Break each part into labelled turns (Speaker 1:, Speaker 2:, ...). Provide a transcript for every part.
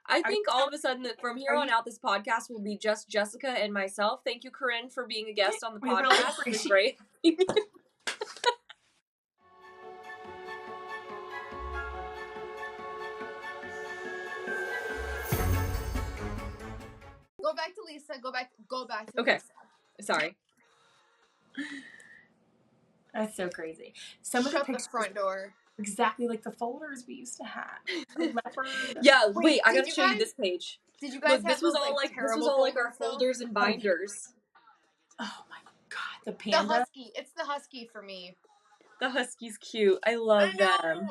Speaker 1: I think all of a sudden that from here on out, this podcast will be just Jessica and myself. Thank you, Corinne, for being a guest on the podcast. It's been great.
Speaker 2: Go back to Lisa. Go back to
Speaker 1: okay.
Speaker 2: Lisa.
Speaker 1: Sorry.
Speaker 3: That's so crazy. Some of the pictures,
Speaker 2: front door.
Speaker 3: Exactly like the folders we used to have. Leopard.
Speaker 1: Yeah, wait, I gotta show you this page.
Speaker 2: Did you guys
Speaker 1: Look, this was all like our folders and binders.
Speaker 3: Oh my god, the panda.
Speaker 2: The husky. It's the husky for me.
Speaker 1: The husky's cute. I love them.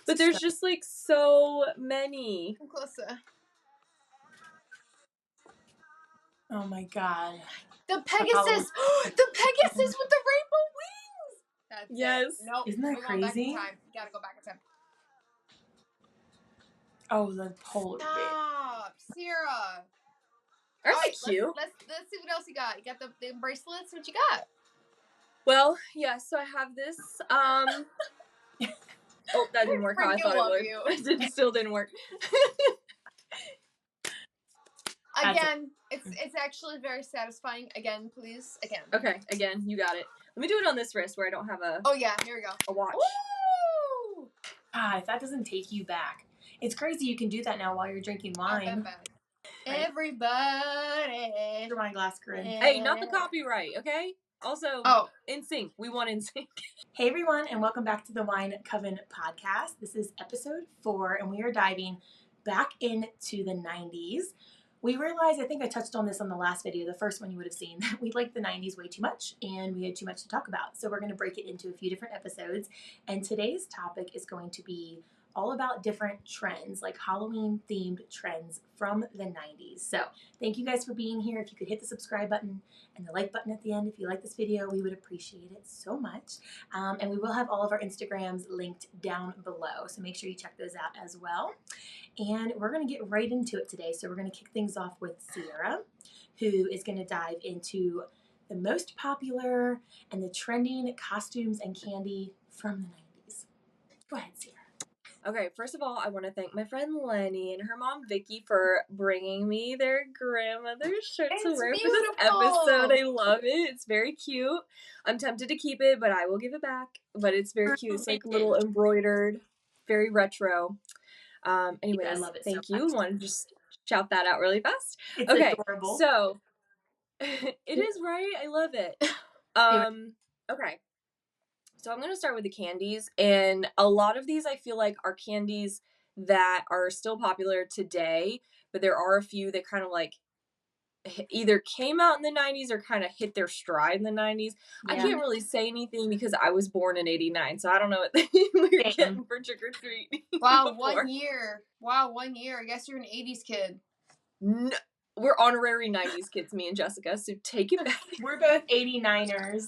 Speaker 1: But there's just like so many.
Speaker 2: Come closer.
Speaker 3: Oh my god.
Speaker 2: The Pegasus! The Pegasus with the rainbow wings! That's
Speaker 1: yes.
Speaker 2: Nope.
Speaker 3: Isn't that crazy?
Speaker 2: You gotta go back in time.
Speaker 3: Oh, the polar bear.
Speaker 2: Stop, Sierra.
Speaker 1: Aren't they cute?
Speaker 2: Let's see what else you got. You got the bracelets? What you got?
Speaker 1: Well, yes, so I have this. Oh, that didn't work how I thought it would. It still didn't work.
Speaker 2: Again, it's actually very satisfying. Again, please. Again.
Speaker 1: Okay, again, you got it. Let me do it on this wrist where I don't have a...
Speaker 2: Oh, yeah, here we go.
Speaker 1: A watch.
Speaker 2: Woo!
Speaker 3: If that doesn't take you back. It's crazy you can do that now while you're drinking wine.
Speaker 2: Everybody.
Speaker 3: Your wine glass, Corinne.
Speaker 1: Hey, not the copyright, okay? Also, in sync. We want in sync.
Speaker 3: Hey everyone, and welcome back to the Wine Coven podcast. This is episode 4, and we are diving back into the 90s. We realized, I think I touched on this on the last video, the first one you would have seen, that we liked the 90s way too much, and we had too much to talk about. So we're going to break it into a few different episodes, and today's topic is going to be all about different trends, like Halloween-themed trends from the 90s. So thank you guys for being here. If you could hit the subscribe button and the like button at the end if you like this video, we would appreciate it so much. And we will have all of our Instagrams linked down below, so make sure you check those out as well. And we're going to get right into it today. So we're going to kick things off with Sierra, who is going to dive into the most popular and the trending costumes and candy from the 90s. Go ahead, Sierra.
Speaker 1: Okay, first of all, I want to thank my friend Lenny and her mom Vicky for bringing me their grandmother's shirt to wear for this episode. I love it. It's very cute. I'm tempted to keep it, but I will give it back. But it's very cute. It's like little embroidered, very retro. Anyways,
Speaker 3: I love it.
Speaker 1: Thank you. Want to just shout that out really fast?
Speaker 3: It's adorable.
Speaker 1: So it is, right? I love it. Okay. So I'm going to start with the candies, and a lot of these I feel like are candies that are still popular today, but there are a few that kind of like either came out in the 90s or kind of hit their stride in the 90s. Yeah. I can't really say anything because I was born in 89, so I don't know what we're getting for trick-or-treat.
Speaker 2: Wow, 1 year. Wow, 1 year. I guess you're an 80s kid.
Speaker 1: No, we're honorary 90s kids, me and Jessica, so take it back.
Speaker 3: We're both 89ers.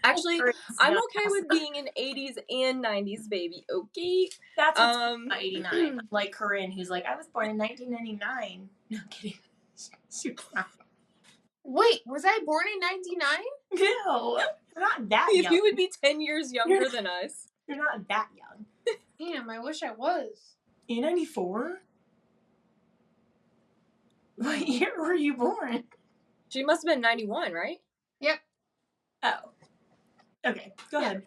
Speaker 1: Actually, I'm okay with being an 80s and 90s baby, okay?
Speaker 3: That's what's 89. Like Corinne, who's like, I was born in 1999. No, I'm kidding.
Speaker 2: Wait, was I born in 99?
Speaker 3: No, you're not that young.
Speaker 1: You would be 10 years younger than us.
Speaker 3: You're not that young.
Speaker 2: Damn, I wish I was.
Speaker 3: In 94? What year were you born?
Speaker 1: She must have been 91, right?
Speaker 2: Yep.
Speaker 3: Oh. Okay, go ahead.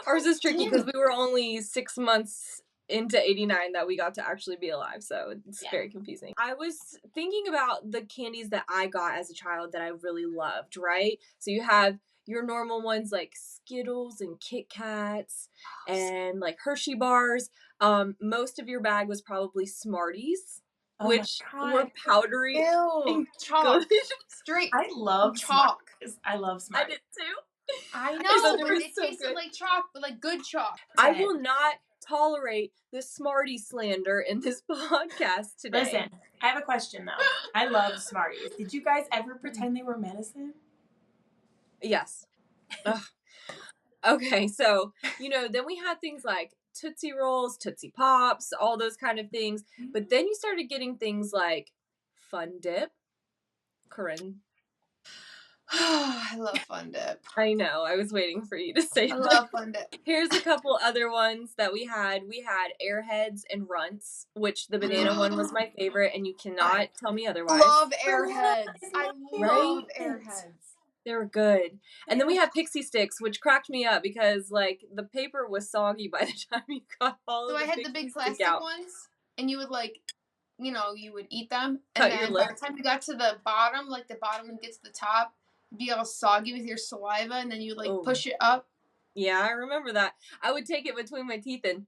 Speaker 1: Ours is tricky because we were only 6 months into 89 that we got to actually be alive, so it's very confusing. I was thinking about the candies that I got as a child that I really loved, right? So you have your normal ones like Skittles and Kit Kats and like Hershey bars. Most of your bag was probably Smarties, which were powdery.
Speaker 2: Ew.
Speaker 1: And
Speaker 2: chalk. Straight.
Speaker 3: I love
Speaker 2: chalk.
Speaker 3: I love Smarties.
Speaker 1: I did too.
Speaker 2: I know, but it tasted like chalk, but like good chalk.
Speaker 1: I will not tolerate the Smartie slander in this podcast today.
Speaker 3: Listen, I have a question though. I love Smarties. Did you guys ever pretend they were medicine?
Speaker 1: Yes. Okay, so, then we had things like Tootsie Rolls, Tootsie Pops, all those kind of things. But then you started getting things like Fun Dip. Corinne.
Speaker 2: I love Fun Dip.
Speaker 1: I know. I was waiting for you to say
Speaker 2: I
Speaker 1: that.
Speaker 2: love Fun Dip.
Speaker 1: Here's a couple other ones that we had. We had Airheads and Runts, which the banana one was my favorite, and you cannot tell me otherwise.
Speaker 2: Love Airheads. I love Airheads.
Speaker 1: They were good. And then we had Pixie Sticks, which cracked me up because, like, the paper was soggy by the time you got all of the
Speaker 2: So I had the big plastic ones, and you would, like, you know, you would eat them, and then by the time you got to the bottom, like, the bottom and get to the top, it'd be all soggy with your saliva, and then you would, like, push it up.
Speaker 1: Yeah, I remember that. I would take it between my teeth and...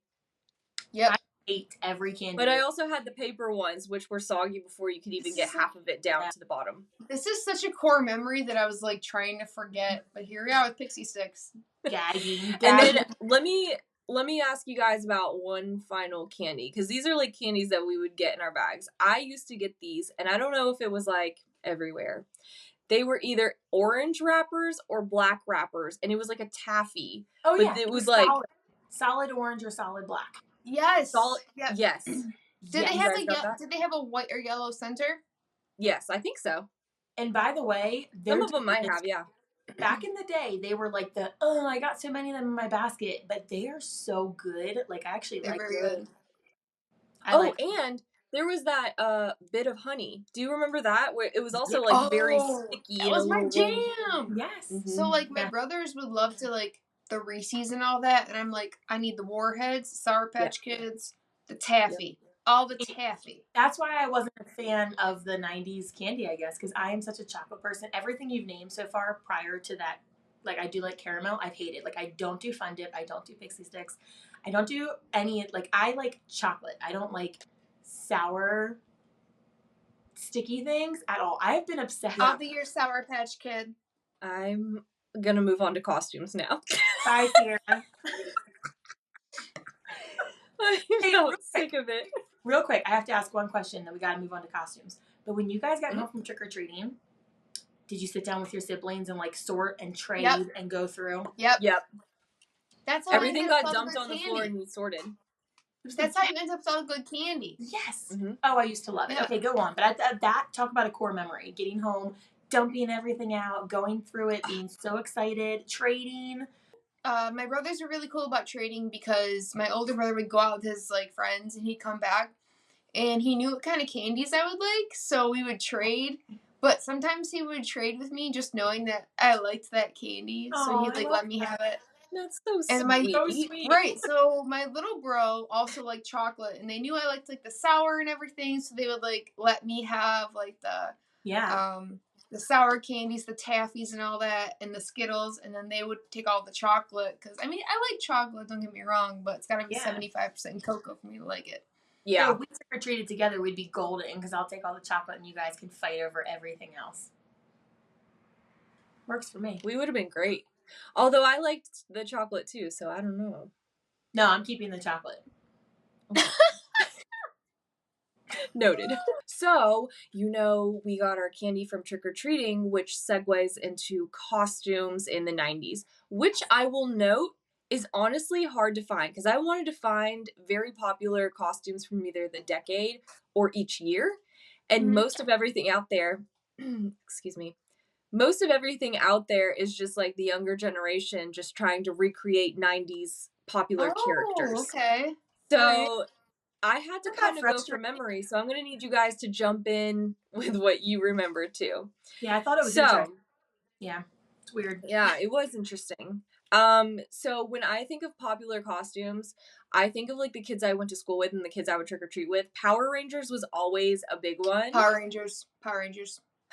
Speaker 3: Yep. I ate every candy.
Speaker 1: But I also had the paper ones, which were soggy before you could even get half of it down to the bottom.
Speaker 2: This is such a core memory that I was, like, trying to forget. But here we are with Pixie Sticks.
Speaker 3: Gagging.
Speaker 1: And then let me ask you guys about one final candy, because these are, like, candies that we would get in our bags. I used to get these, and I don't know if it was, like, everywhere. They were either orange wrappers or black wrappers, and it was, like, a taffy.
Speaker 3: Oh,
Speaker 1: but
Speaker 3: yeah.
Speaker 1: It was, like...
Speaker 3: Solid orange or solid black.
Speaker 2: Yes.
Speaker 1: Yep. Yes.
Speaker 2: Did they have a white or yellow center?
Speaker 1: Yes, I think so.
Speaker 3: And by the way,
Speaker 1: some of them might have, yeah.
Speaker 3: Back in the day, they were like I got so many of them in my basket, but they are so good. Like, I actually like them.
Speaker 1: And there was that bit of honey. Do you remember that? Where it was also like very sticky.
Speaker 2: That was my jam.
Speaker 3: Yes.
Speaker 2: Mm-hmm. So like my brothers would love to like the Reese's and all that, and I'm like, I need the Warheads, Sour Patch Kids, the taffy, all the taffy.
Speaker 3: That's why I wasn't a fan of the 90s candy, I guess, because I am such a chocolate person. Everything you've named so far prior to that, like I do like caramel, I've hated. Like I don't do Fun Dip, I don't do Pixie Sticks, I don't do any, like I like chocolate. I don't like sour, sticky things at all. I have been obsessed.
Speaker 2: I'll be your Sour Patch Kid.
Speaker 1: I'm gonna move on to costumes now.
Speaker 3: Bye, Sarah.
Speaker 1: I'm so sick of it.
Speaker 3: Real quick, I have to ask one question, then we gotta move on to costumes. But when you guys got home from trick-or-treating, did you sit down with your siblings and like sort and trade and go through?
Speaker 2: Yep.
Speaker 1: That's how everything got dumped on the floor and you sorted.
Speaker 2: That's how you end up with all good candy.
Speaker 3: Yes. Mm-hmm. Oh, I used to love it. Okay, go on. But that, talk about a core memory. Getting home, dumping everything out, going through it, being so excited, trading.
Speaker 2: My brothers were really cool about trading because my older brother would go out with his like friends and he'd come back and he knew what kind of candies I would like, so we would trade. But sometimes he would trade with me just knowing that I liked that candy, so he'd like let me have it.
Speaker 1: That's so sweet.
Speaker 2: And so sweet. Right, so my little bro also liked chocolate, and they knew I liked like the sour and everything, so they would like let me have like the sour candies, the taffies and all that, and the Skittles, and then they would take all the chocolate, because I mean I like chocolate, don't get me wrong, but it's gotta be 75% cocoa for me to like it.
Speaker 3: Yeah, so if we trick-or-treated together, we'd be golden, because I'll take all the chocolate and you guys can fight over everything else. Works for me.
Speaker 1: We would have been great. Although I liked the chocolate too, so I don't know.
Speaker 3: No, I'm keeping the chocolate.
Speaker 1: Noted. So, we got our candy from trick-or-treating, which segues into costumes in the 90s, which I will note is honestly hard to find, because I wanted to find very popular costumes from either the decade or each year, and most of everything out there, most of everything out there is just like the younger generation just trying to recreate 90s popular characters.
Speaker 2: Okay.
Speaker 1: So I had to kind of go from memory, so I'm going to need you guys to jump in with what you remember too.
Speaker 3: Yeah, I thought it was interesting. Yeah, it's weird.
Speaker 1: Yeah, it was interesting. So when I think of popular costumes, I think of like the kids I went to school with and the kids I would trick-or-treat with. Power Rangers was always a big one.
Speaker 2: Power Rangers.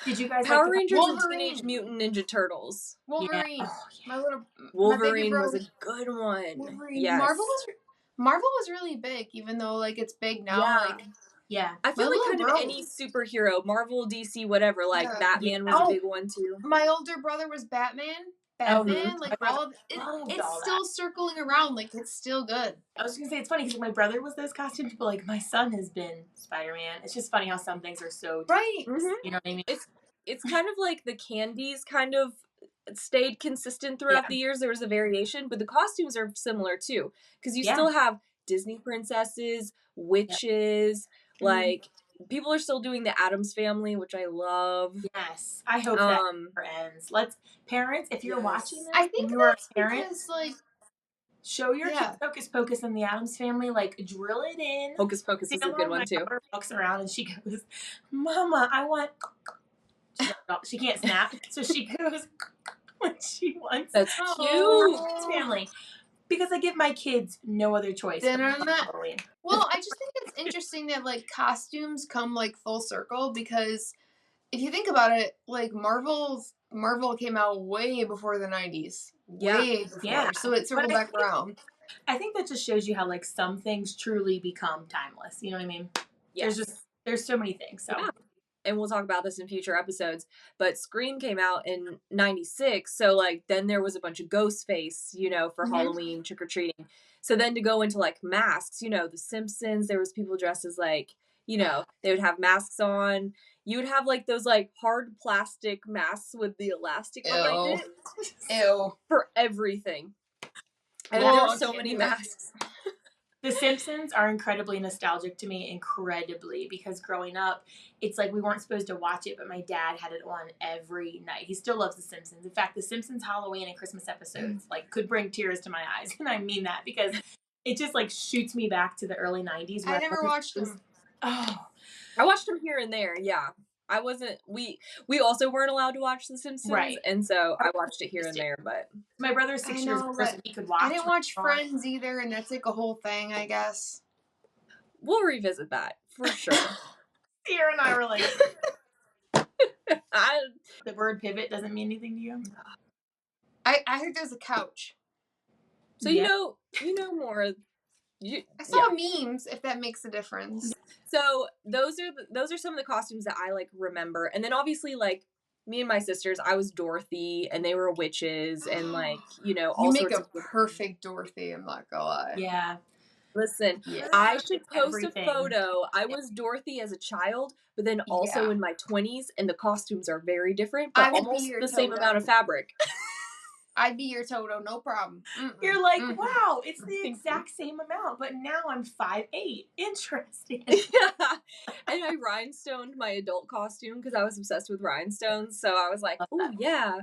Speaker 3: Did you guys
Speaker 1: Power Rangers and Teenage Mutant Ninja Turtles?
Speaker 2: Wolverine.
Speaker 3: Yeah.
Speaker 2: My little
Speaker 1: Wolverine was a good one.
Speaker 2: Wolverine.
Speaker 1: Yes.
Speaker 2: Marvel was really big, even though like it's big now.
Speaker 3: Yeah.
Speaker 1: I feel like kind of any superhero, Marvel, DC, whatever, like Batman was a big one too.
Speaker 2: My older brother was Batman, like all of it. It's still circling around, like it's still good.
Speaker 3: I was gonna say it's funny because my brother was those costumes, but like my son has been Spider-Man. It's just funny how some things are so
Speaker 2: right.
Speaker 3: Mm-hmm. You know what I mean?
Speaker 1: It's kind of like the candies kind of stayed consistent throughout the years. There was a variation, but the costumes are similar too, because you still have Disney princesses, witches, like people are still doing the Addams Family, which I love.
Speaker 3: Yes, I hope that never ends. Parents, if you're watching this,
Speaker 2: I think that's because, like,
Speaker 3: show your kids Hocus Pocus and the Addams Family, like, drill it in.
Speaker 1: Hocus Pocus is a good one, too.
Speaker 3: My daughter walks around and she goes, Mama, I want... She can't snap, so she goes when she wants.
Speaker 1: That's cute.
Speaker 3: Family. Because I give my kids no other choice.
Speaker 2: Halloween. Well, I just think it's interesting that, like, costumes come, like, full circle, because if you think about it, like, Marvel came out way before the 90's. Way before. Yeah. So it circled back around.
Speaker 3: I think that just shows you how, like, some things truly become timeless. You know what I mean? Yes. There's so many things. So. Yeah.
Speaker 1: And we'll talk about this in future episodes, but Scream came out in 96. So, like, then there was a bunch of Ghostface, you know, for Halloween, trick-or-treating. So then to go into, like, masks, you know, The Simpsons, there was people dressed as, like, you know, they would have masks on. You would have, like, those, like, hard plastic masks with the elastic behind it.
Speaker 2: Ew.
Speaker 1: For everything. And there were so many masks.
Speaker 3: The Simpsons are incredibly nostalgic to me, because growing up, it's like we weren't supposed to watch it, but my dad had it on every night. He still loves The Simpsons. In fact, The Simpsons Halloween and Christmas episodes like could bring tears to my eyes, and I mean that because it just like shoots me back to the early 90's.
Speaker 2: I never watched them.
Speaker 3: Oh,
Speaker 1: I watched them here and there. Yeah, I wasn't. We also weren't allowed to watch The Simpsons, right? And so I watched it here and there. But
Speaker 3: my brother's 6 years older, so he could watch.
Speaker 2: I didn't watch Friends either, and that's like a whole thing, I guess.
Speaker 1: We'll revisit that for sure.
Speaker 3: Sierra and I were like, the word pivot doesn't mean anything to you.
Speaker 2: I heard there's a couch.
Speaker 1: So you know more.
Speaker 2: I saw memes, if that makes a difference.
Speaker 1: So those are some of the costumes that I like remember, and then obviously like me and my sisters, I was Dorothy, and they were witches, and like you know, all
Speaker 2: you make a perfect Dorothy. I'm not gonna lie.
Speaker 3: Yeah.
Speaker 1: Listen, I should post a photo. I was Dorothy as a child, but then also in my 20s, and the costumes are very different, but almost the same amount of fabric.
Speaker 2: I'd be your Toto, no problem.
Speaker 3: You're like, wow, it's the exact same amount, but now I'm 5'8". Interesting.
Speaker 1: Yeah. And I rhinestoned my adult costume because I was obsessed with rhinestones. So I was like, oh, yeah.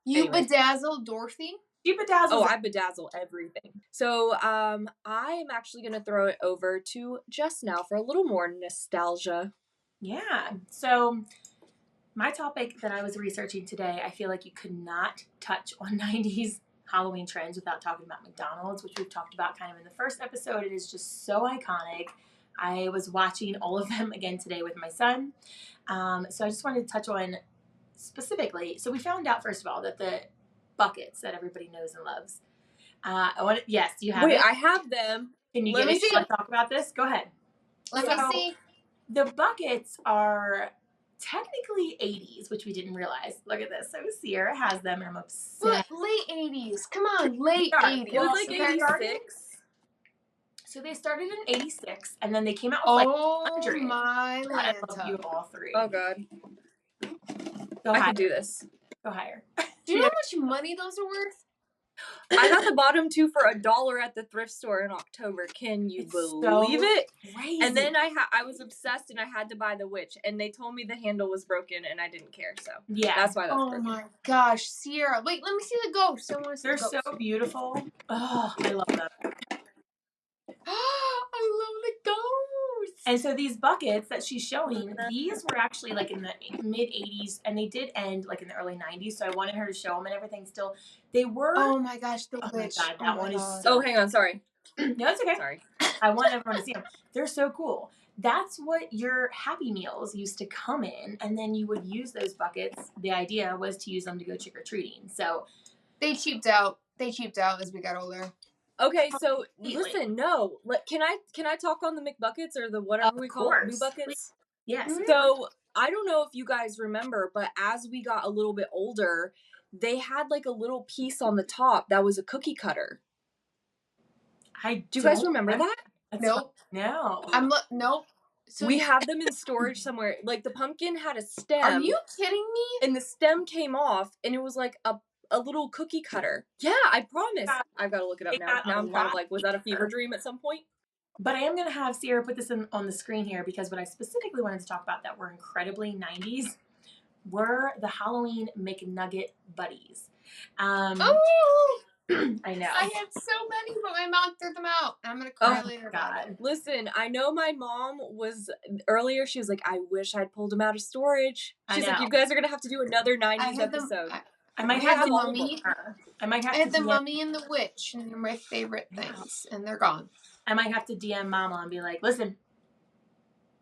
Speaker 2: You bedazzled Dorothy?
Speaker 3: You bedazzle.
Speaker 1: Oh, I bedazzle everything. So I am actually going to throw it over to Jess now for a little more nostalgia.
Speaker 3: Yeah. So my topic that I was researching today, I feel like you could not touch on 90's Halloween trends without talking about McDonald's, which we've talked about kind of in the first episode. It is just so iconic. I was watching all of them again today with my son. So I just wanted to touch on specifically. So we found out, first of all, that the buckets that everybody knows and loves. Yes, you have it?
Speaker 1: I have them.
Speaker 3: Can you Let's talk about this? Go ahead.
Speaker 2: Let me see.
Speaker 3: The buckets are technically 80's, which we didn't realize. Look at this. So Sierra has them, and I'm obsessed.
Speaker 2: What? Late 80's. Come on, late 80's.
Speaker 1: It was like 86.
Speaker 3: So they started in 86, and then they came out with like 100.
Speaker 2: Oh my
Speaker 3: God, I love you all three.
Speaker 1: Oh God.
Speaker 3: I
Speaker 1: can do this.
Speaker 3: Go higher.
Speaker 2: Do you know how much money those are worth?
Speaker 1: I got the bottom two for $1 at the thrift store in October. Can you believe it?
Speaker 3: Crazy.
Speaker 1: And then I was obsessed, and I had to buy the witch, and they told me the handle was broken, and I didn't care. So yeah, that's why.
Speaker 2: Oh my gosh, Sierra! Wait, let me see the ghost. I want to see.
Speaker 3: They're the ghost. So beautiful. Oh, I love them.
Speaker 2: I love the ghosts.
Speaker 3: And so these buckets that she's showing, these were actually like in the mid 80's, and they did end like in the early 90's. So I wanted her to show them and everything. Still, they were.
Speaker 2: Oh my gosh, the witch!
Speaker 3: My God, that one is.
Speaker 1: So hang on, sorry.
Speaker 3: No, it's okay.
Speaker 1: Sorry.
Speaker 3: I want everyone to see them. They're so cool. That's what your Happy Meals used to come in, and then you would use those buckets. The idea was to use them to go trick or treating. So
Speaker 2: they cheaped out. They cheaped out as we got older.
Speaker 1: Okay, so listen, no. Can I talk on the McBuckets or the whatever we call it, New Buckets?
Speaker 3: Yes.
Speaker 1: So I don't know if you guys remember, but as we got a little bit older, they had like a little piece on the top that was a cookie cutter. Do you guys remember that?
Speaker 2: Nope.
Speaker 3: No.
Speaker 2: Nope.
Speaker 1: So we have them in storage somewhere. Like the pumpkin had a stem.
Speaker 2: Are you kidding me?
Speaker 1: And the stem came off, and it was like a little cookie cutter. Yeah, I promise. I've got to look it up now. Now I'm kind of like, was that a fever dream at some point?
Speaker 3: But I am going to have Sierra put this on the screen here because what I specifically wanted to talk about that were incredibly 90s were the Halloween McNugget buddies.
Speaker 2: Oh!
Speaker 3: I know.
Speaker 2: I had so many, but my mom threw them out. I'm going to cry later about it.
Speaker 1: Listen, I know my mom was, earlier she was like, I wish I'd pulled them out of storage. She's like, you guys are going to have to do another 90s episode.
Speaker 3: I might have the mummy. I might have
Speaker 2: I had the mummy and the witch, and they're my favorite things, and they're gone.
Speaker 3: I might have to DM Mama and be like, listen,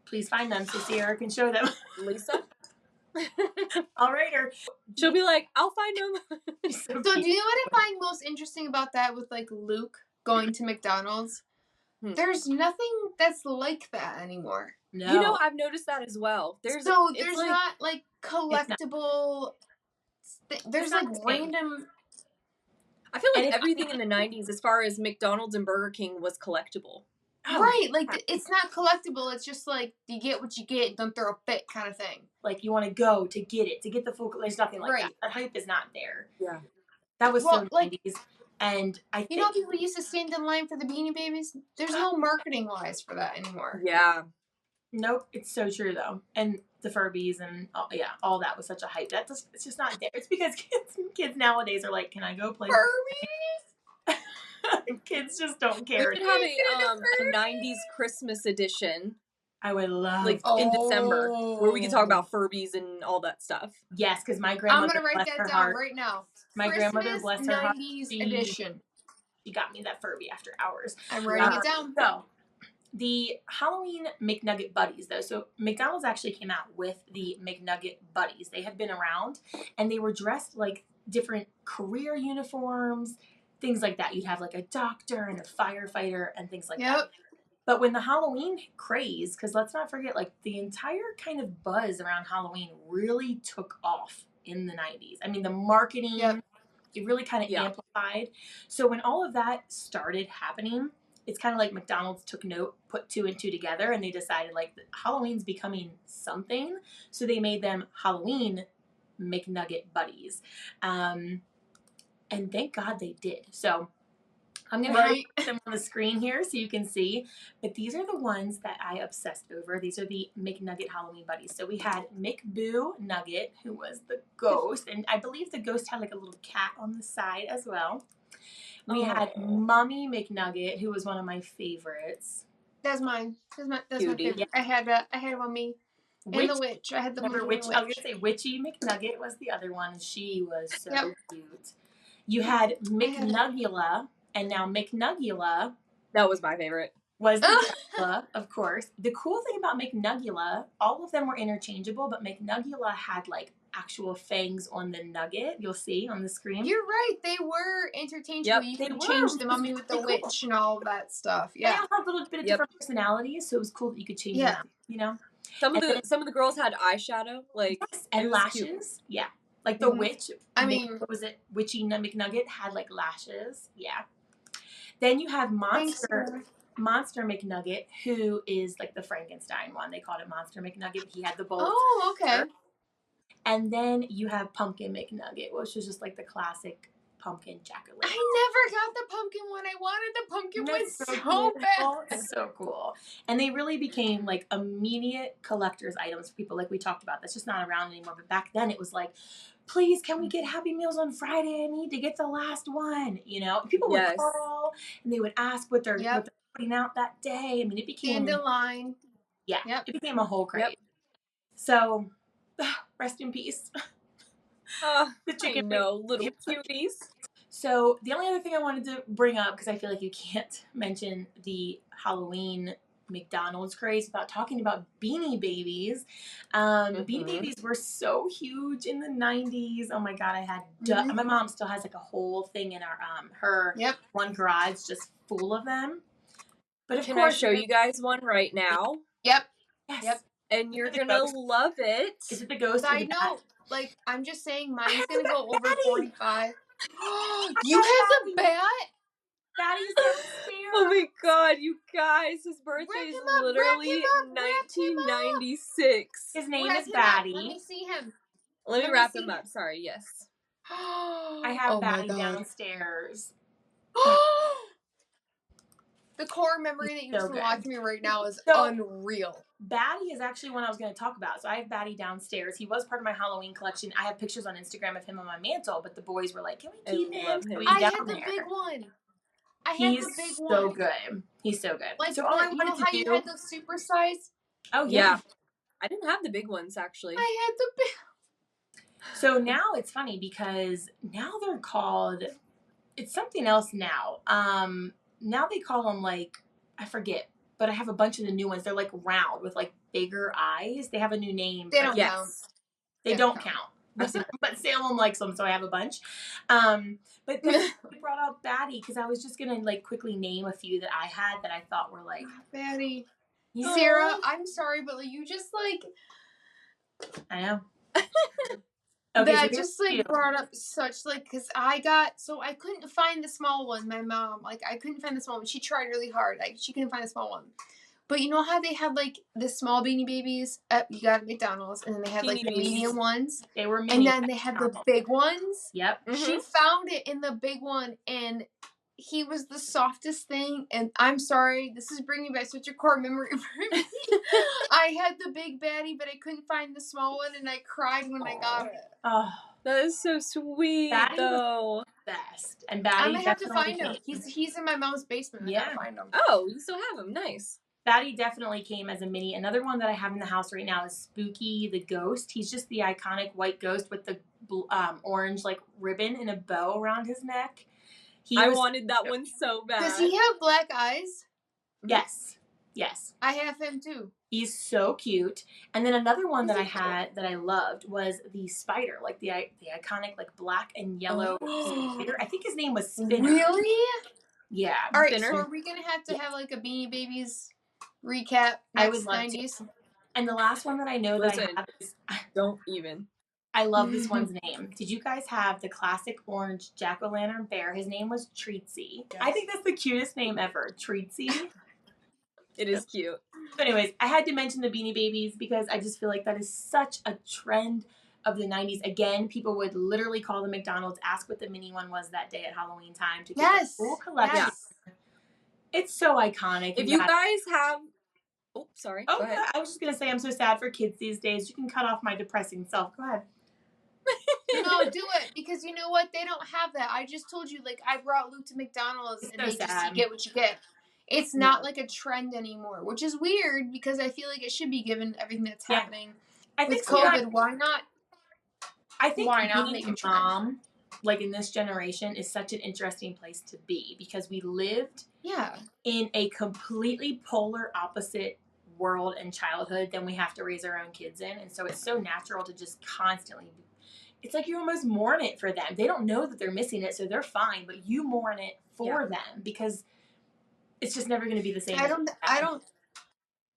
Speaker 3: please find them so Sierra can show them.
Speaker 1: Lisa?
Speaker 3: I'll write her.
Speaker 1: She'll be like, I'll find them.
Speaker 2: So do you know what I find most interesting about that with like Luke going to McDonald's? There's nothing that's like that anymore.
Speaker 1: No. You know, I've noticed that as well.
Speaker 2: There's not like collectible. There's like random.
Speaker 1: I feel like everything in the 90s as far as McDonald's and Burger King was collectible.
Speaker 2: Oh, right, like it's not collectible. It's just like you get what you get, don't throw a fit kind of thing.
Speaker 3: Like you want to go to get it, to get the full. There's nothing like that. That hype is not there.
Speaker 1: Yeah,
Speaker 3: that was so 90s. And I think
Speaker 2: people used to stand in line for the Beanie Babies. There's no marketing wise for that anymore.
Speaker 1: Yeah,
Speaker 3: nope. It's so true though, and the Furbies and all that was such a hype. It's just not there. It's because kids nowadays are like, can I go play
Speaker 2: Furbies?
Speaker 3: Kids just don't care.
Speaker 1: We could have a 90s Christmas edition.
Speaker 3: I would love
Speaker 1: in December where we could talk about Furbies and all that stuff.
Speaker 3: Yes, because my grandmother.
Speaker 2: I'm gonna write that down right now.
Speaker 3: My grandmother, bless her heart,
Speaker 2: 90s edition.
Speaker 3: She got me that Furby after hours.
Speaker 2: I'm writing it down.
Speaker 3: So, the Halloween McNugget Buddies, though. So, McDonald's actually came out with the McNugget Buddies. They had been around, and they were dressed like different career uniforms, things like that. You'd have like a doctor and a firefighter and things like that. But when the Halloween craze, because let's not forget, like the entire kind of buzz around Halloween really took off in the 90s. I mean, the marketing, it really kind of amplified. So when all of that started happening, it's kind of like McDonald's took note, put 2 and 2 together, and they decided like Halloween's becoming something. So they made them Halloween McNugget Buddies. And thank God they did. So I'm going to have them on the screen here so you can see. But these are the ones that I obsessed over. These are the McNugget Halloween Buddies. So we had McBoo Nugget, who was the ghost. And I believe the ghost had like a little cat on the side as well. We had Mommy McNugget, who was one of my favorites.
Speaker 2: That's mine. That's my favorite. Yeah. I had Mommy. And the witch. I had the Mommy witch.
Speaker 3: I was going to say Witchy McNugget was the other one. She was so cute. You had McNugula. And now McNugula.
Speaker 1: That was my favorite.
Speaker 3: Was the Nugula, of course. The cool thing about McNugula, all of them were interchangeable, but McNugula had like actual fangs on the nugget. You'll see on the screen.
Speaker 2: You're right. They were interchangeable. You could change the Mummy with the witch and all that stuff. Yeah.
Speaker 3: They all have a little bit of different personalities, so it was cool that you could change them, you know?
Speaker 1: Some of the girls had eyeshadow, like
Speaker 3: and lashes. Cute. Yeah. Like the witch. I mean, what was it? Witchy McNugget had like lashes. Yeah. Then you have Monster McNugget, who is like the Frankenstein one. They called it Monster McNugget. He had the bolt.
Speaker 2: Oh, okay.
Speaker 3: And then you have Pumpkin McNugget, which was just like the classic pumpkin jack-o'-lantern.
Speaker 2: I never got the pumpkin one. I wanted the pumpkin one so bad.
Speaker 3: It's so cool. And they really became like immediate collector's items for people like we talked about. That's just not around anymore. But back then it was like, please, can we get Happy Meals on Friday? I need to get the last one. You know, people would call and they would ask what they're putting out that day. I mean, it became
Speaker 2: in the line.
Speaker 3: Yeah, it became a whole craze. So, rest in peace.
Speaker 1: The chicken, little cuties.
Speaker 3: So the only other thing I wanted to bring up, because I feel like you can't mention the Halloween McDonald's craze without talking about Beanie Babies. Beanie Babies were so huge in the 90s. Oh my God, I had my mom still has like a whole thing in our her one garage just full of them. But
Speaker 1: Can I show you guys one right now?
Speaker 2: Yes.
Speaker 3: Yep.
Speaker 1: And you're gonna love it.
Speaker 3: Is it the ghost?
Speaker 2: I know. Like, I'm just saying, mine's gonna go over 45. You have the bat?
Speaker 3: Daddy's downstairs.
Speaker 1: Oh my God, you guys! His birthday is literally 1996.
Speaker 3: His name is Batty.
Speaker 2: Let me see him.
Speaker 1: Let me wrap him up. Sorry. Yes.
Speaker 3: I have Batty downstairs.
Speaker 2: The core memory that you just unlocked me right now is unreal.
Speaker 3: Batty is actually one I was going to talk about. So I have Batty downstairs. He was part of my Halloween collection. I have pictures on Instagram of him on my mantle, but the boys were like, "Can we keep him?" So
Speaker 2: I had the big one.
Speaker 3: He's so good. He's so good.
Speaker 2: Like,
Speaker 3: so all I wanted to do,
Speaker 2: you had those super size?
Speaker 3: Oh yeah.
Speaker 1: I didn't have the big ones actually.
Speaker 2: I had the big.
Speaker 3: So now it's funny because now they're called. It's something else now. Now they call them like, I forget, but I have a bunch of the new ones. They're like round with like bigger eyes. They have a new name.
Speaker 2: They don't count.
Speaker 3: They don't count. But Salem likes them, so I have a bunch. But we brought out Batty because I was just gonna like quickly name a few that I had that I thought were like
Speaker 2: Batty. Sarah, I'm sorry, but like, you just like.
Speaker 3: I know.
Speaker 2: Okay, that just like brought up such like, because I couldn't find the small one. My mom, like, I couldn't find the small one. She tried really hard. Like, she couldn't find the small one. But you know how they had like the small Beanie Babies you got at McDonald's, and then they had like the medium ones.
Speaker 3: They were mini,
Speaker 2: and then they had the big ones.
Speaker 3: Yep.
Speaker 2: Mm-hmm. She found it in the big one, and he was the softest thing. And I'm sorry, this is bringing back such a core memory for me. I had the big Batty, but I couldn't find the small one, and I cried when I got it.
Speaker 3: Oh,
Speaker 1: that is so sweet,
Speaker 3: Batty
Speaker 1: though.
Speaker 3: Was best. And Batty,
Speaker 2: I'm gonna have to find him. He's in my mom's basement.
Speaker 3: Yeah.
Speaker 2: I gotta find him.
Speaker 1: Oh, you still have him? Nice.
Speaker 3: Batty definitely came as a mini. Another one that I have in the house right now is Spooky the Ghost. He's just the iconic white ghost with the orange like ribbon and a bow around his neck.
Speaker 1: I wanted that one so bad.
Speaker 2: Does he have black eyes?
Speaker 3: Yes. Yes.
Speaker 2: I have him too.
Speaker 3: He's so cute. And then another one that I had that I loved was the spider, like the iconic like black and yellow spider. I think his name was Spinner.
Speaker 2: Really?
Speaker 3: Yeah.
Speaker 2: All right, so are we going to have like a Beanie Babies recap next
Speaker 3: I would love
Speaker 2: 90s?
Speaker 3: To. And the last one that I know that I have is...
Speaker 1: Don't even.
Speaker 3: I love this one's name. Did you guys have the classic orange jack-o'-lantern bear? His name was Treatsy. Yes. I think that's the cutest name ever, Treatsy.
Speaker 1: It is cute.
Speaker 3: But anyways, I had to mention the Beanie Babies because I just feel like that is such a trend of the 90s. Again, people would literally call the McDonald's, ask what the mini one was that day at Halloween time to get the full collection. Yes. It's so iconic.
Speaker 1: If you guys have... Oh, sorry.
Speaker 3: Oh,
Speaker 1: go ahead.
Speaker 3: I was just going to say I'm so sad for kids these days. You can cut off my depressing self. Go ahead.
Speaker 2: No, do it, because you know what? They don't have that. I just told you, like, I brought Luke to McDonald's and they just you get what you get. It's not like a trend anymore, which is weird because I feel like it should be given everything that's happening. I think with COVID, why not?
Speaker 3: I think why not make a mom, like in this generation, is such an interesting place to be because we lived in a completely polar opposite world and childhood than we have to raise our own kids in, and so it's so natural to just constantly. It's like you almost mourn it for them. They don't know that they're missing it, so they're fine, but you mourn it for them because it's just never going to be the same.
Speaker 2: I don't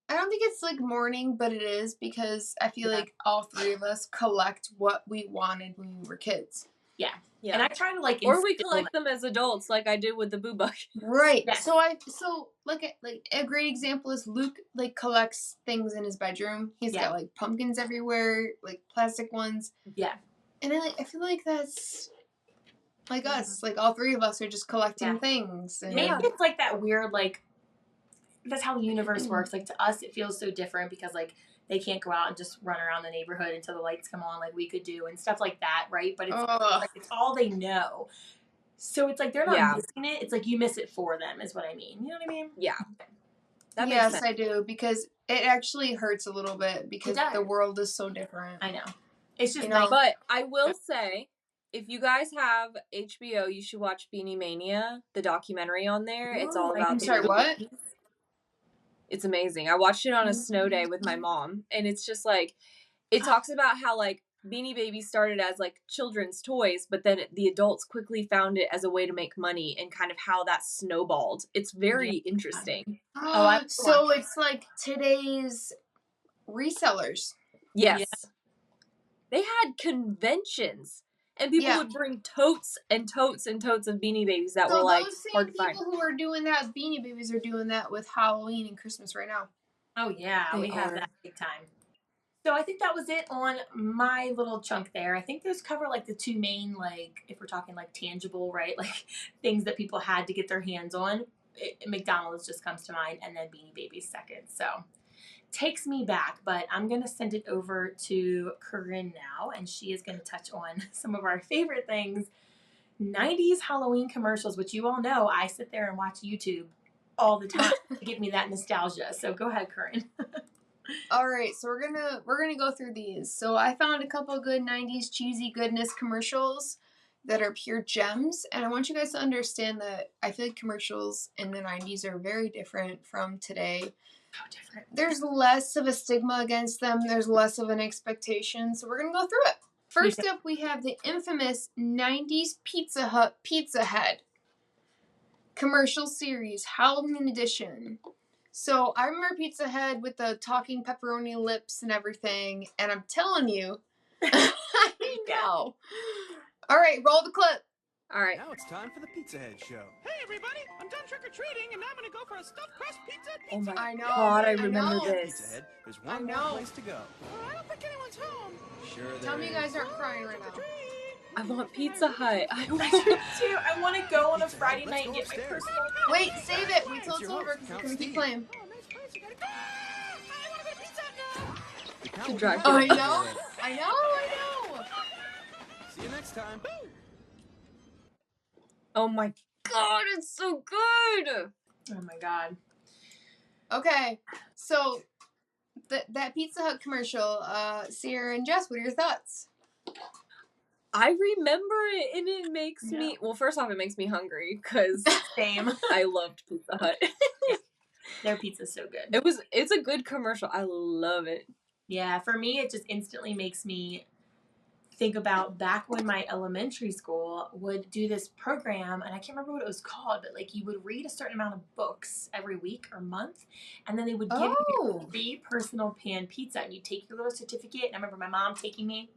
Speaker 2: think it's like mourning, but it is because I feel like all three of us collect what we wanted when we were kids.
Speaker 3: Yeah. Yeah. And I try to like,
Speaker 1: or we collect them as adults, like I did with the Boo Buck.
Speaker 2: Right. Yeah. So like a great example is Luke like collects things in his bedroom. He's got like pumpkins everywhere, like plastic ones. Yeah. And I feel like that's like us, like all three of us are just collecting things. And
Speaker 3: maybe it's like that weird, like that's how the universe works. Like to us, it feels so different because like they can't go out and just run around the neighborhood until the lights come on, like we could do and stuff like that, right? But it's like it's all they know. So it's like they're not missing it. It's like you miss it for them, is what I mean. You know what I mean?
Speaker 1: Yeah.
Speaker 2: Yes, I do, because it actually hurts a little bit because the world is so different.
Speaker 3: I know. It's just
Speaker 1: but I will say, if you guys have HBO, you should watch Beanie Mania, the documentary on there. It's all about...
Speaker 2: I'm sorry, what?
Speaker 1: It's amazing. I watched it on a snow day with my mom, and it's just like, it talks about how like Beanie Babies started as like children's toys, but then the adults quickly found it as a way to make money and kind of how that snowballed. It's very interesting.
Speaker 2: So it's like today's resellers.
Speaker 1: Yes. They had conventions, and people would bring totes and totes and totes of Beanie Babies that were like hard to find.
Speaker 2: People who are doing that with Beanie Babies are doing that with Halloween and Christmas right now.
Speaker 3: Oh yeah, we have that big time. So I think that was it on my little chunk there. I think those cover like the two main, like if we're talking like tangible, right, like things that people had to get their hands on. McDonald's just comes to mind, and then Beanie Babies second. So takes me back, but I'm going to send it over to Corinne now, and she is going to touch on some of our favorite things. 90s Halloween commercials, which you all know I sit there and watch YouTube all the time to give me that nostalgia. So go ahead, Corinne.
Speaker 2: All right, so we're gonna go through these. So I found a couple of good 90s cheesy goodness commercials that are pure gems, and I want you guys to understand that I feel like commercials in the 90s are very different from today.
Speaker 3: How different.
Speaker 2: There's less of a stigma against them. There's less of an expectation, so we're gonna go through it. First up, we have the infamous 90s Pizza Hut Pizza Head commercial series, Halloween edition. So I remember Pizza Head with the talking pepperoni lips and everything, and I'm telling you, I know. All right, roll the clip.
Speaker 1: All right.
Speaker 4: Now it's time for the Pizza Head show. Hey everybody, I'm done trick-or-treating and now I'm gonna go for a stuffed crust pizza.
Speaker 1: Oh my
Speaker 2: I know.
Speaker 1: God, I
Speaker 2: I
Speaker 1: remember
Speaker 2: know.
Speaker 1: this.
Speaker 4: Pizza Head, there's one more place to go. I don't think anyone's home. Sure there
Speaker 2: Tell me you guys
Speaker 4: is.
Speaker 2: aren't crying right now.
Speaker 1: I want Pizza Hut.
Speaker 3: I do too. I want to go on a Friday night and get my personal.
Speaker 2: Wait, save it. Wait till it's over because it's gonna keep playing.
Speaker 4: Oh, nice place. You gotta go. I wanna go to Pizza Hut now.
Speaker 1: To drive
Speaker 2: Oh,
Speaker 1: to
Speaker 2: I
Speaker 1: the
Speaker 2: know. I know.
Speaker 4: See you next time.
Speaker 1: Oh my God, it's so good.
Speaker 3: Oh my God.
Speaker 2: Okay, so that Pizza Hut commercial, Sierra and Jess, what are your thoughts?
Speaker 1: I remember it, and it makes me. Well, first off, it makes me hungry because
Speaker 3: Same.
Speaker 1: I loved Pizza Hut.
Speaker 3: Their pizza's so good.
Speaker 1: It's a good commercial. I love it.
Speaker 3: Yeah, for me, it just instantly makes me think about back when my elementary school would do this program, and I can't remember what it was called, but like you would read a certain amount of books every week or month, and then they would give you free personal pan pizza, and you'd take your little certificate. And I remember my mom taking me.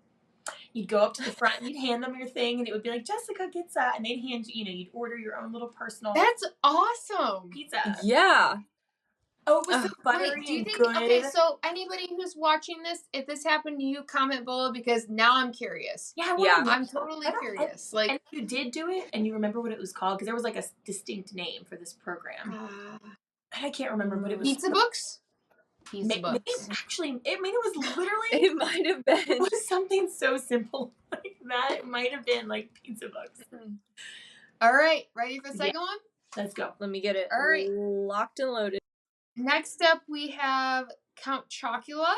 Speaker 3: You'd go up to the front and you'd hand them your thing, and it would be like, Jessica gets that, and they'd hand you, you'd order your own little personal.
Speaker 2: That's awesome.
Speaker 3: Pizza.
Speaker 1: Yeah.
Speaker 3: Oh, it was so buttery.
Speaker 2: Wait, do you think,
Speaker 3: good.
Speaker 2: okay, so anybody who's watching this, if this happened to you, comment below because now I'm curious.
Speaker 3: Yeah,
Speaker 2: I'm totally curious. Like,
Speaker 3: and if you did do it and you remember what it was called, because there was like a distinct name for this program. I can't remember, but it was
Speaker 2: Pizza Books? Pizza Books.
Speaker 3: Actually, it was literally.
Speaker 1: It might have been.
Speaker 3: It was something so simple like that. It might have been like Pizza Books.
Speaker 2: All right, ready for the second one?
Speaker 3: Let's go.
Speaker 1: Let me get it.
Speaker 2: All right.
Speaker 1: Locked and loaded.
Speaker 2: Next up, we have Count Chocula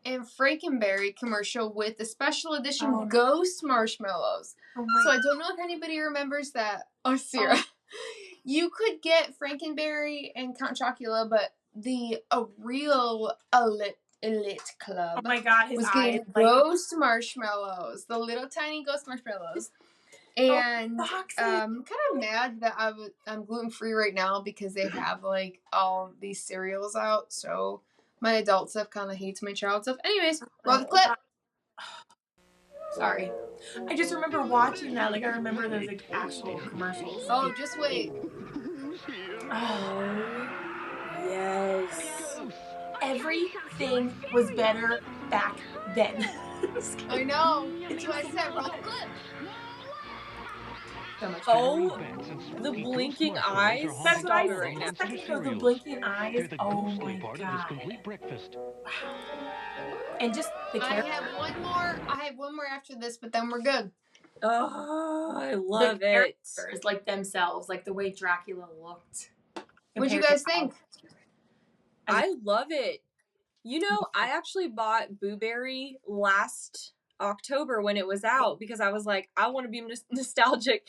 Speaker 2: and Frankenberry commercial with the special edition Ghost Marshmallows. So I don't know if anybody remembers that. Oh, Sarah. You could get Frankenberry and Count Chocula, but the real elite club.
Speaker 3: Oh my God, his
Speaker 2: was
Speaker 3: eyes,
Speaker 2: getting Ghost Marshmallows, the little tiny Ghost Marshmallows. And I'm kind of mad that I'm gluten-free right now because they have like all these cereals out. So my adult stuff kind of hates my child stuff. Anyways, roll the clip.
Speaker 3: Sorry. I just remember watching that. Like I remember those like actual commercials.
Speaker 2: Oh, just wait.
Speaker 3: Oh,
Speaker 1: yes.
Speaker 3: Everything was better back then.
Speaker 2: I know. That's why I said roll the clip.
Speaker 1: Oh, the blinking eyes.
Speaker 3: That's what I said
Speaker 1: right now.
Speaker 3: a second ago. The blinking eyes. Oh my God. Wow. And just the character.
Speaker 2: I have one more after this, but then we're good.
Speaker 1: Oh, I love
Speaker 3: the
Speaker 1: it.
Speaker 3: Characters, like themselves, like the way Dracula looked.
Speaker 2: What'd you guys think?
Speaker 1: I love it. You know, I actually bought Boo Berry last October when it was out because I was like, I want to be nostalgic.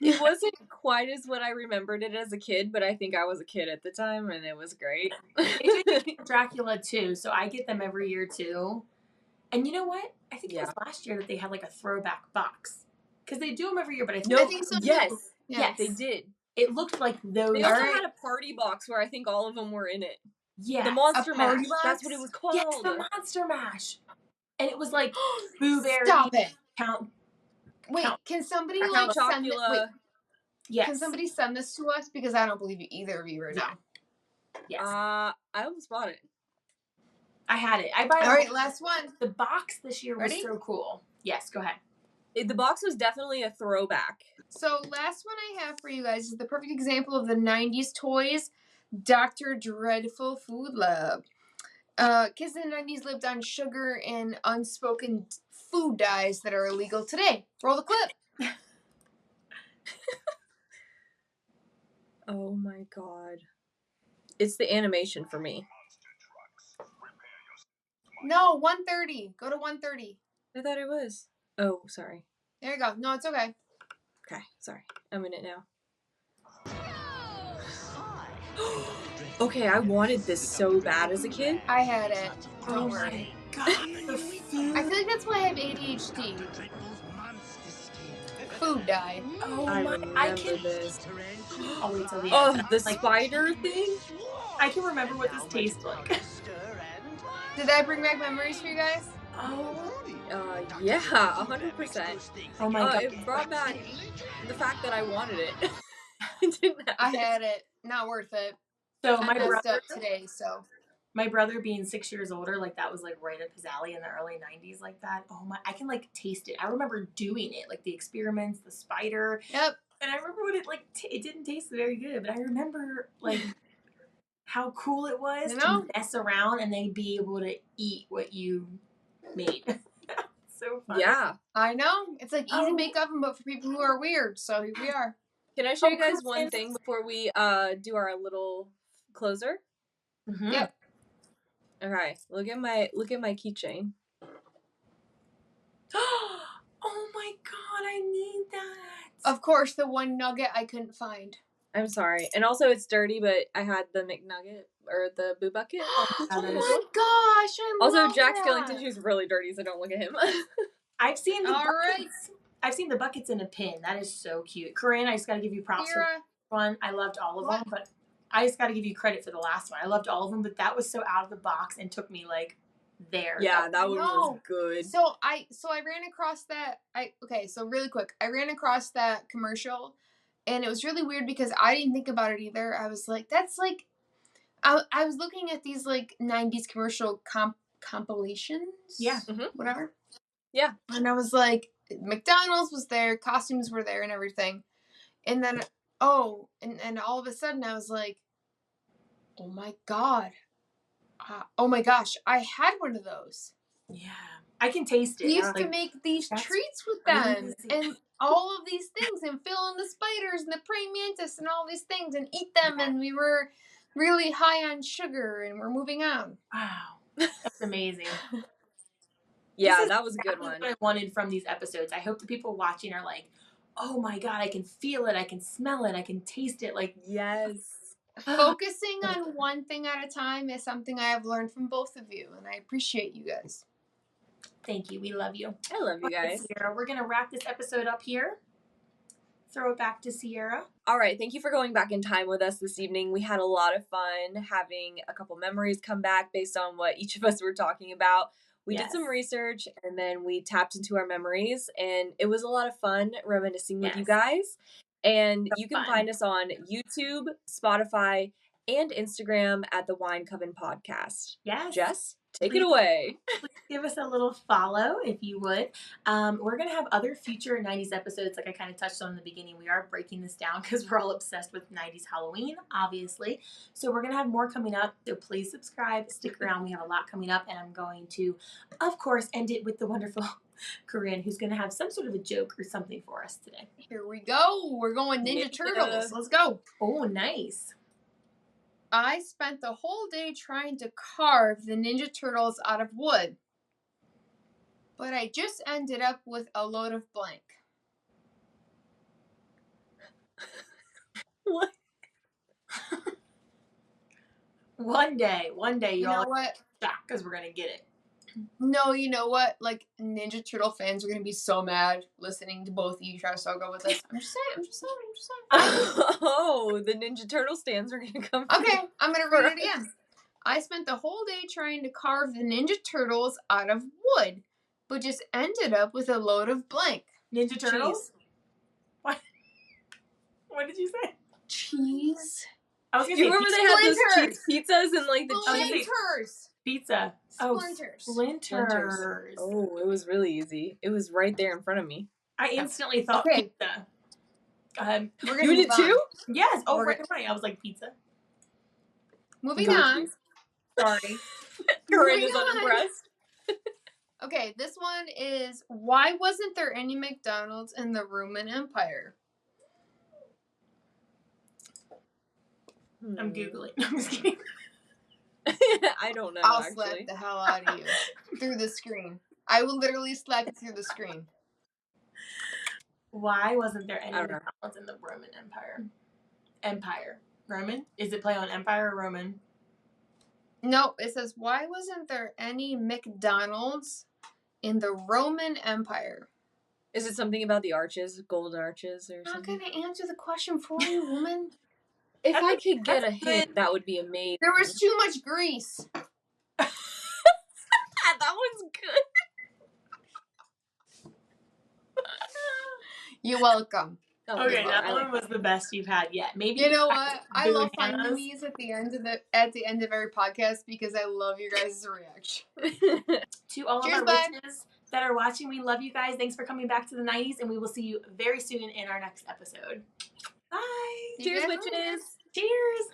Speaker 1: It wasn't quite as what I remembered it as a kid, but I think I was a kid at the time and it was great.
Speaker 3: Dracula too, so I get them every year too. And you know what? I think it was last year that they had like a throwback box because they do them every year. But I think
Speaker 1: so. Yes,
Speaker 3: yes,
Speaker 1: they did.
Speaker 3: It looked like those.
Speaker 1: They also had a party box where I think all of them were in it.
Speaker 3: Yeah,
Speaker 1: the Monster Mash.
Speaker 2: Box?
Speaker 1: That's what it was called.
Speaker 3: Yes, the Monster Mash. And it was like Boo Berry.
Speaker 2: Stop it.
Speaker 3: Wait,
Speaker 2: can somebody
Speaker 1: Count
Speaker 2: send it? Wait,
Speaker 3: yes.
Speaker 2: Can somebody send this to us because I don't believe either of you right now.
Speaker 3: Yes.
Speaker 1: I almost bought it.
Speaker 3: I had it. I bought it.
Speaker 2: All right, last one.
Speaker 3: The box this year was so cool. Yes, go ahead.
Speaker 1: The box was definitely a throwback.
Speaker 2: So last one I have for you guys is the perfect example of the 90s toys, Dr. Dreadful Food Lab. Kids in the 90s lived on sugar and unspoken food dyes that are illegal today. Roll the clip.
Speaker 1: Oh my god. It's the animation for me.
Speaker 2: No, 130. Go to 130.
Speaker 1: I thought it was. Oh, sorry.
Speaker 2: There you go. No, it's okay.
Speaker 1: Okay, sorry. I'm in it now. Okay, I wanted this so bad as a kid.
Speaker 2: I had it. Don't worry.
Speaker 3: God, the food.
Speaker 2: I feel like that's why I have ADHD. Food dye.
Speaker 3: Oh
Speaker 1: I
Speaker 3: my!
Speaker 1: remember this.
Speaker 3: I'll wait till the
Speaker 1: Oh,
Speaker 3: end.
Speaker 1: the
Speaker 3: Like,
Speaker 1: spider thing?
Speaker 3: I can remember what this tastes like.
Speaker 2: Did that bring back memories for you guys?
Speaker 3: Oh.
Speaker 1: Yeah, 100%.
Speaker 3: Oh my god.
Speaker 1: It brought back the fact that I wanted it. Didn't have
Speaker 2: I
Speaker 1: it.
Speaker 2: had it. Not worth it.
Speaker 3: So
Speaker 2: I
Speaker 3: my
Speaker 2: messed
Speaker 3: brother
Speaker 2: up today, so.
Speaker 3: My brother being 6 years older, like that was like right up his alley in the early 90s, like that. Oh my, I can like taste it. I remember doing it, like the experiments, the spider.
Speaker 2: Yep.
Speaker 3: And I remember what it like, it didn't taste very good, but I remember like how cool it was to mess around and then be able to eat what you made. So fun.
Speaker 1: Yeah.
Speaker 2: I know. It's like easy bake oven, but for people who are weird. So here we are.
Speaker 1: Can I show you guys one thing before we do our little closer?
Speaker 3: Mm-hmm.
Speaker 2: Yep.
Speaker 1: Okay, look at my keychain.
Speaker 3: Oh my god, I need that.
Speaker 2: Of course, the one nugget I couldn't find.
Speaker 1: I'm sorry. And also it's dirty, but I had the McNugget or the Boo Bucket.
Speaker 2: Oh my gosh, I love
Speaker 1: Also, Jack
Speaker 2: that.
Speaker 1: Skellington, who's really dirty, so don't look at him.
Speaker 3: I've seen the
Speaker 2: All right.
Speaker 3: buckets. I've seen the buckets in a pin. That is so cute. Corinne, I just got to give you props for one. I loved all of them, but I just got to give you credit for the last one. I loved all of them, but that was so out of the box and took me like there.
Speaker 1: Yeah, that one was good.
Speaker 2: So I ran across that. So really quick, I ran across that commercial, and it was really weird because I didn't think about it either. I was like, that's like, I was looking at these like 90s commercial compilations.
Speaker 3: Yeah.
Speaker 2: Whatever.
Speaker 1: Yeah.
Speaker 2: And I was like, McDonald's was there, costumes were there, and everything. And then, and all of a sudden I was like, oh my god. Oh my gosh, I had one of those.
Speaker 3: Yeah. I can taste it.
Speaker 2: We used to make these treats with them and all of these things and fill in the spiders and the praying mantis and all these things and eat them, and we were really high on sugar and we're moving on.
Speaker 3: Wow. That's amazing.
Speaker 1: Yeah, that was a good one.
Speaker 3: What I wanted from these episodes. I hope the people watching are like, oh my god, I can feel it, I can smell it, I can taste it. Like,
Speaker 1: yes.
Speaker 2: Focusing on one thing at a time is something I have learned from both of you, and I appreciate you guys.
Speaker 3: Thank you. We love you.
Speaker 1: I love you guys.
Speaker 3: Sierra, we're going to wrap this episode up here. Throw it back to Sierra.
Speaker 1: All right. Thank you for going back in time with us this evening. We had a lot of fun having a couple memories come back based on what each of us were talking about. We did some research and then we tapped into our memories, and it was a lot of fun reminiscing with you guys. And you can find us on YouTube, Spotify, and Instagram at the Wine Coven Podcast.
Speaker 3: Yes.
Speaker 1: Jess, take it away.
Speaker 3: Please give us a little follow if you would. We're going to have other future 90s episodes, like I kind of touched on in the beginning. We are breaking this down because we're all obsessed with 90s Halloween, obviously. So we're going to have more coming up. So please subscribe, stick around. We have a lot coming up, and I'm going to, of course, end it with the wonderful Corinne, who's going to have some sort of a joke or something for us today.
Speaker 2: Here we go. We're going Ninja Turtles. Let's go.
Speaker 3: Oh, nice.
Speaker 2: I spent the whole day trying to carve the Ninja Turtles out of wood, but I just ended up with a load of blank.
Speaker 1: What?
Speaker 3: One day,
Speaker 2: You know what?
Speaker 3: Because we're going to get it.
Speaker 2: No, you know what? Like, Ninja Turtle fans are going to be so mad listening to both of you try to go with us. I'm just saying.
Speaker 1: Oh, the Ninja Turtle stands are going to come.
Speaker 2: Okay, I'm going to read it again. I spent the whole day trying to carve the Ninja Turtles out of wood, but just ended up with a load of blank.
Speaker 3: Ninja Turtles? What? What did you say?
Speaker 2: Cheese.
Speaker 3: I was going
Speaker 1: You
Speaker 3: to say
Speaker 1: remember they had those cheese pizzas and like the cheese
Speaker 2: Splinters.
Speaker 3: pizza.
Speaker 2: Splinters.
Speaker 3: Oh, splinters.
Speaker 1: Oh, it was really easy. It was right there in front of me.
Speaker 3: I instantly thought pizza.
Speaker 2: You
Speaker 1: did too?
Speaker 3: Yes. Oh, right away. I was like, pizza.
Speaker 2: Moving on. Sorry.
Speaker 1: Corinne is unimpressed.
Speaker 2: Okay, this one is, why wasn't there any McDonald's in the Roman Empire?
Speaker 3: I'm Googling. I'm just kidding.
Speaker 1: I don't know,
Speaker 2: I'll
Speaker 1: actually.
Speaker 2: slap the hell out of you through the screen. I will literally slap you through the screen.
Speaker 3: Why wasn't there any McDonald's in the Roman Empire? Empire. Roman? Is it play on Empire or Roman?
Speaker 2: No, it says, why wasn't there any McDonald's in the Roman Empire?
Speaker 1: Is it something about the arches, gold arches, or something?
Speaker 2: I'm not going to answer the question for you, woman.
Speaker 1: If I could get a hint, that would be amazing.
Speaker 2: There was too much grease.
Speaker 1: That one's good.
Speaker 2: You're welcome.
Speaker 3: Okay, that one was the best you've had yet. Maybe
Speaker 2: you know what? I love finding these at the end of every podcast because I love your guys' reaction.
Speaker 3: To all of our witches that are watching, we love you guys. Thanks for coming back to the 90s, and we will see you very soon in our next episode. Bye.
Speaker 1: Cheers, witches.
Speaker 3: Cheers.